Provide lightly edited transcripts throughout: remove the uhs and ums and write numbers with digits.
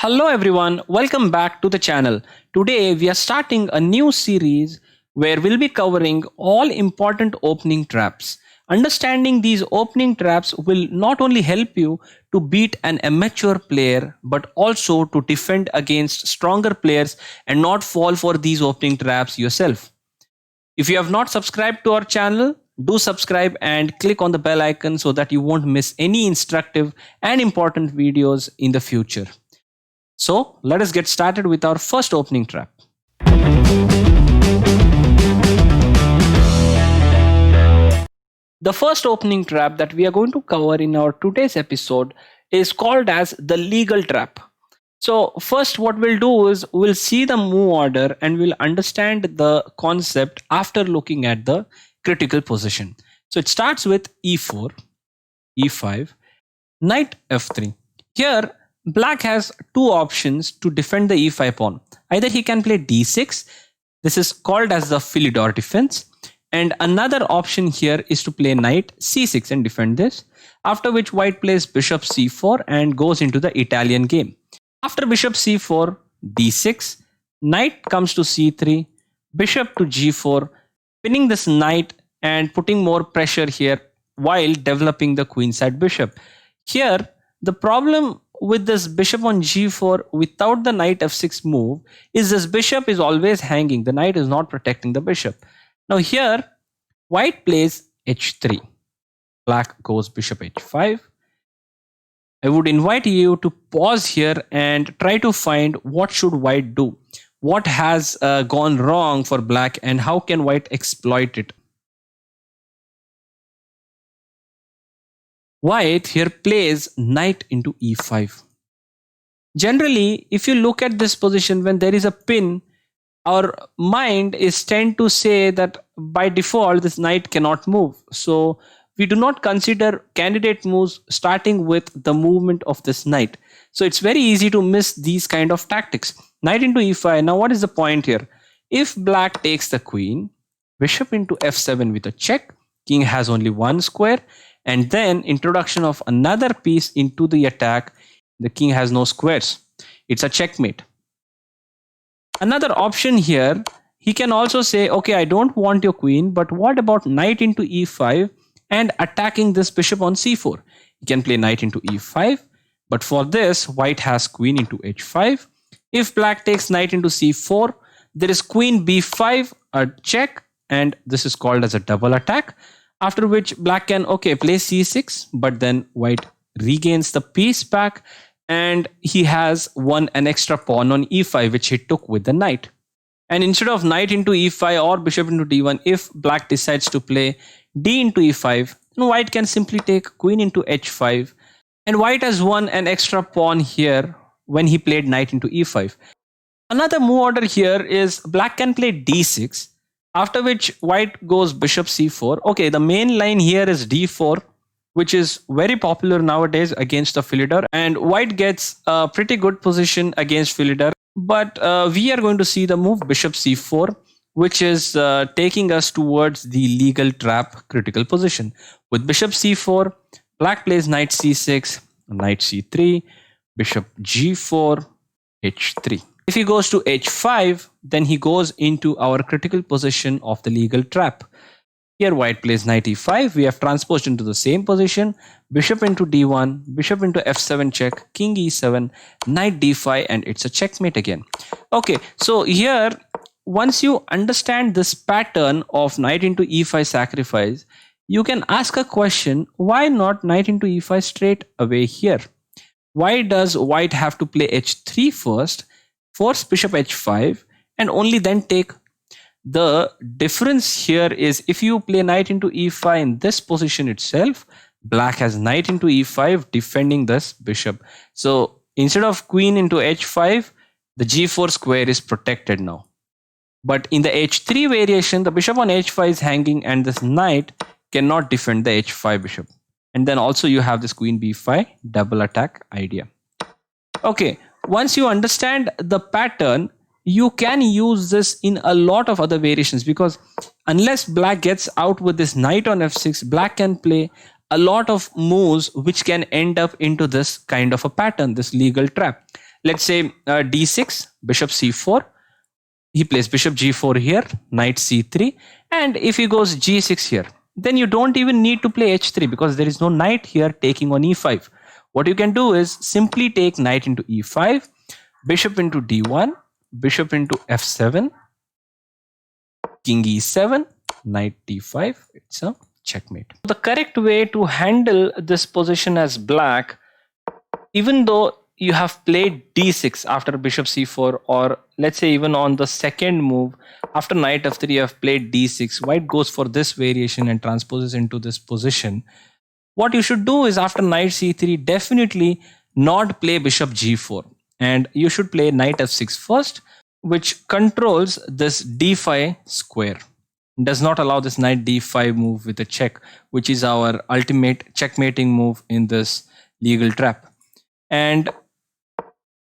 Hello everyone, welcome back to the channel. Today we are starting a new series where we'll be covering all important opening traps. Understanding these opening traps will not only help you to beat an amateur player but also to defend against stronger players and not fall for these opening traps yourself. If you have not subscribed to our channel, do subscribe and click on the bell icon so that you won't miss any instructive and important videos in the future. So let us get started with our first opening trap. The first opening trap that we are going to cover in our today's episode is called as the legal trap. So first what we'll do is we'll see the move order and we'll understand the concept after looking at the critical position. So it starts with e4, e5, knight f3. Here Black has two options to defend the e5 pawn. Either he can play d6, this is called as the Philidor Defence, and another option here is to play knight c6 and defend this, after which white plays bishop c4 and goes into the Italian game. After bishop c4, d6, knight comes to c3, bishop to g4, pinning this knight and putting more pressure here while developing the queenside bishop. Here, the problem with this bishop on g4 without the knight f6 move is this bishop is always hanging. The knight is not protecting the bishop. Now here, white plays h3. Black goes bishop h5. I would invite you to pause here and try to find what should white do. What has gone wrong for black and how can white exploit it? White here plays knight into e5. Generally, if you look at this position when there is a pin, our mind is tend to say that by default this knight cannot move. So we do not consider candidate moves starting with the movement of this knight. So it's very easy to miss these kind of tactics. Knight into e5. Now what is the point here? If black takes the queen, bishop into f7 with a check, king has only one square, and then introduction of another piece into the attack, the king has no squares. It's a checkmate. Another option here, he can also say, okay, I don't want your queen, but what about knight into e5 and attacking this bishop on c4? He can play knight into e5, but for this, white has queen into h5. If black takes knight into c4, there is queen b5, a check, and this is called as a double attack. After which black can, okay, play c6, but then white regains the piece back and he has won an extra pawn on e5, which he took with the knight. And instead of knight into e5 or bishop into d1, if black decides to play d into e5, then white can simply take queen into h5. And white has won an extra pawn here when he played knight into e5. Another move order here is black can play d6. After which white goes bishop c4. Okay, the main line here is d4, which is very popular nowadays against the Philidor. And white gets a pretty good position against Philidor. But we are going to see the move bishop c4, which is taking us towards the legal trap critical position. With bishop c4, black plays knight c6, knight c3, bishop g4, h3. If he goes to h5, then he goes into our critical position of the legal trap. Here white plays knight e5. We have transposed into the same position. Bishop into d1, bishop into f7 check, king e7, knight d5, and it's a checkmate again. Okay, so here, once you understand this pattern of knight into e5 sacrifice, you can ask a question, why not knight into e5 straight away here? Why does white have to play h3 first, force bishop h5, and only then take? The difference here is if you play knight into e5 in this position itself, black has knight into e5 defending this bishop. So instead of queen into h5, the g4 square is protected now. But in the h3 variation, the bishop on h5 is hanging and this knight cannot defend the h5 bishop. And then also you have this queen b5 double attack idea. Okay, once you understand the pattern, you can use this in a lot of other variations, because unless black gets out with this knight on f6, black can play a lot of moves which can end up into this kind of a pattern, this legal trap. Let's say d6, bishop c4. He plays bishop g4 here, knight c3, and if he goes g6 here, then you don't even need to play h3 because there is no knight here taking on e5. What you can do is simply take knight into e5, bishop into d1, bishop into f7, king e7, knight d5. It's a checkmate. The correct way to handle this position as black, even though you have played d6 after bishop c4, or let's say even on the second move after knight f3 you have played d6, white goes for this variation and transposes into this position. What you should do is after knight c3 definitely not play bishop g4, and you should play knight f6 first, which controls this d5 square, does not allow this knight d5 move with a check, which is our ultimate checkmating move in this legal trap. And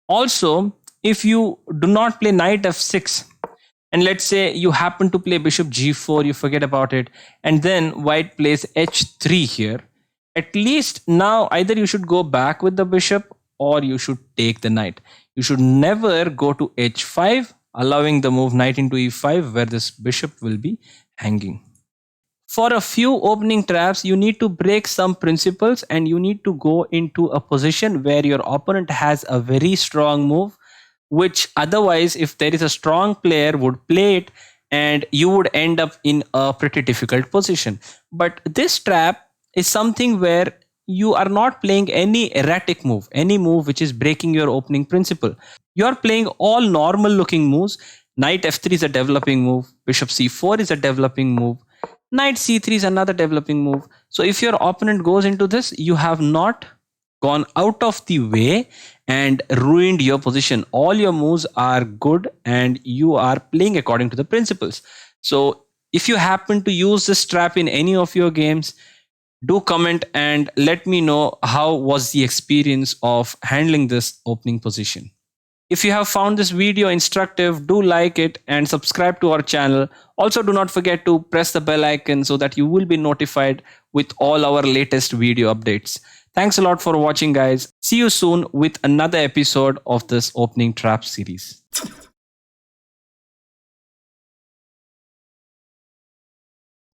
also, if you do not play knight f6, and let's say you happen to play bishop g4, you forget about it, and then white plays h3 here, at least now either you should go back with the bishop or you should take the knight. You should never go to h5, allowing the move knight into e5 where this bishop will be hanging. For a few opening traps, you need to break some principles and you need to go into a position where your opponent has a very strong move, which otherwise, if there is a strong player, would play it and you would end up in a pretty difficult position. But this trap is something where you are not playing any erratic move, any move which is breaking your opening principle. You are playing all normal looking moves. Knight f3 is a developing move, bishop c4 is a developing move, knight c3 is another developing move. So if your opponent goes into this, you have not gone out of the way and ruined your position. All your moves are good and you are playing according to the principles. So if you happen to use this trap in any of your games, do comment and let me know how was the experience of handling this opening position. If you have found this video instructive, do like it and subscribe to our channel. Also, do not forget to press the bell icon so that you will be notified with all our latest video updates. Thanks a lot for watching, guys. See you soon with another episode of this opening trap series.